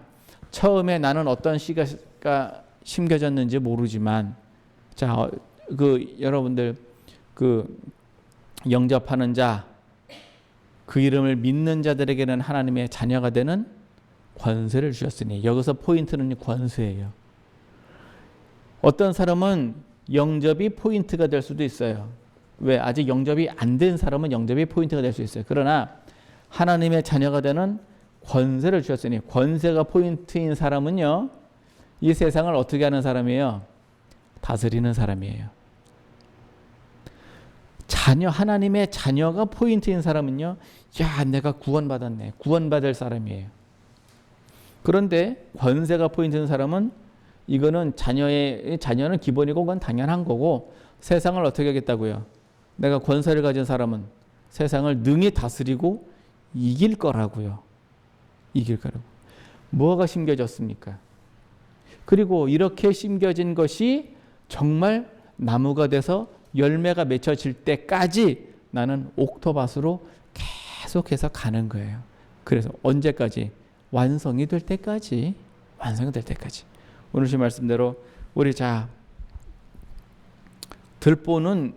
처음에 나는 어떤 씨가 심겨졌는지 모르지만 여러분들 영접하는 자, 그 이름을 믿는 자들에게는 하나님의 자녀가 되는 권세를 주셨으니 여기서 포인트는 권세예요. 어떤 사람은 영접이 포인트가 될 수도 있어요. 왜? 아직 영접이 안 된 사람은 영접이 포인트가 될 수 있어요. 그러나 하나님의 자녀가 되는 권세를 주셨으니 권세가 포인트인 사람은요, 이 세상을 어떻게 하는 사람이에요? 다스리는 사람이에요. 하나님의 자녀가 포인트인 사람은요, 내가 구원받았네. 구원받을 사람이에요. 그런데 권세가 포인트인 사람은 이거는 자녀는 기본이고 그건 당연한 거고 세상을 어떻게 하겠다고요? 내가 권세를 가진 사람은 세상을 능히 다스리고 이길 거라고요. 이길 거라고. 뭐가 심겨졌습니까? 그리고 이렇게 심겨진 것이 정말 나무가 돼서 열매가 맺혀질 때까지 나는 옥토밭으로 계속해서 가는 거예요. 그래서 언제까지? 완성이 될 때까지. 오늘 주 말씀대로 우리 들보는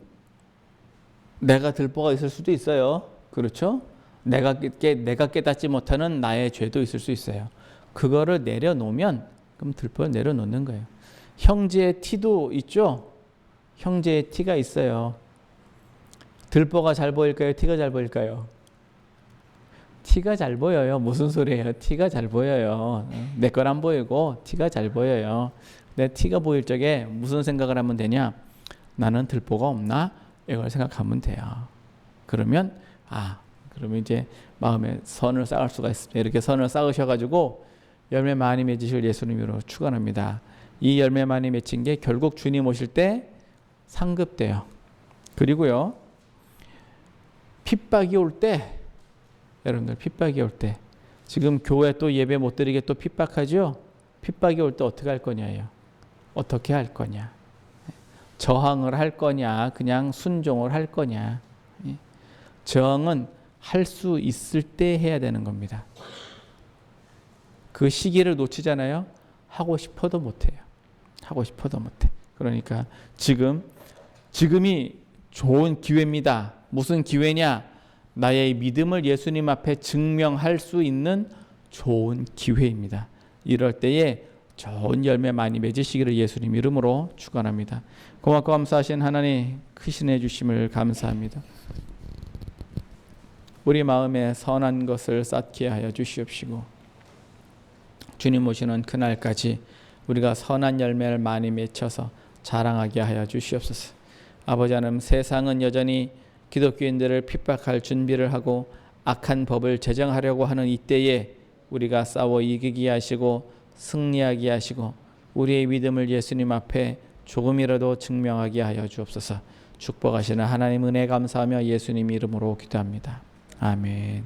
내가 들보가 있을 수도 있어요. 그렇죠? 내가 깨닫지 못하는 나의 죄도 있을 수 있어요. 그거를 내려놓으면 그럼 들보를 내려놓는 거예요. 형제의 티도 있죠? 형제의 티가 있어요. 들보가 잘 보일까요? 티가 잘 보일까요? 티가 잘 보여요. 무슨 소리예요? 티가 잘 보여요. 내 건 안 보이고 티가 잘 보여요. 내 티가 보일 적에 무슨 생각을 하면 되냐? 나는 들보가 없나? 이걸 생각하면 돼요. 그러면 이제 마음에 선을 쌓을 수가 있습니다. 이렇게 선을 쌓으셔가지고 열매 많이 맺으실 예수님으로 축원합니다. 이 열매 많이 맺힌 게 결국 주님 오실 때 상급돼요. 그리고요, 핍박이 올 때, 여러분들 핍박이 올 때, 지금 교회 또 예배 못 드리게 또 핍박하죠? 핍박이 올 때 어떻게 할 거냐예요. 어떻게 할 거냐. 저항을 할 거냐, 그냥 순종을 할 거냐. 저항은 할 수 있을 때 해야 되는 겁니다. 그 시기를 놓치잖아요. 하고 싶어도 못해요. 그러니까 지금이 좋은 기회입니다. 무슨 기회냐? 나의 믿음을 예수님 앞에 증명할 수 있는 좋은 기회입니다. 이럴 때에 좋은 열매 많이 맺으시기를 예수님 이름으로 축원합니다. 고맙고 감사하신 하나님, 크신 해 주심을 감사합니다. 우리 마음에 선한 것을 쌓게 하여 주시옵시고, 주님 오시는 그날까지 우리가 선한 열매를 많이 맺혀서 자랑하게 하여 주시옵소서. 아버지 하나님, 세상은 여전히 기독교인들을 핍박할 준비를 하고 악한 법을 제정하려고 하는 이때에 우리가 싸워 이기게 하시고 승리하게 하시고 우리의 믿음을 예수님 앞에 조금이라도 증명하게 하여 주옵소서. 축복하시는 하나님 은혜 감사하며 예수님 이름으로 기도합니다. 아멘.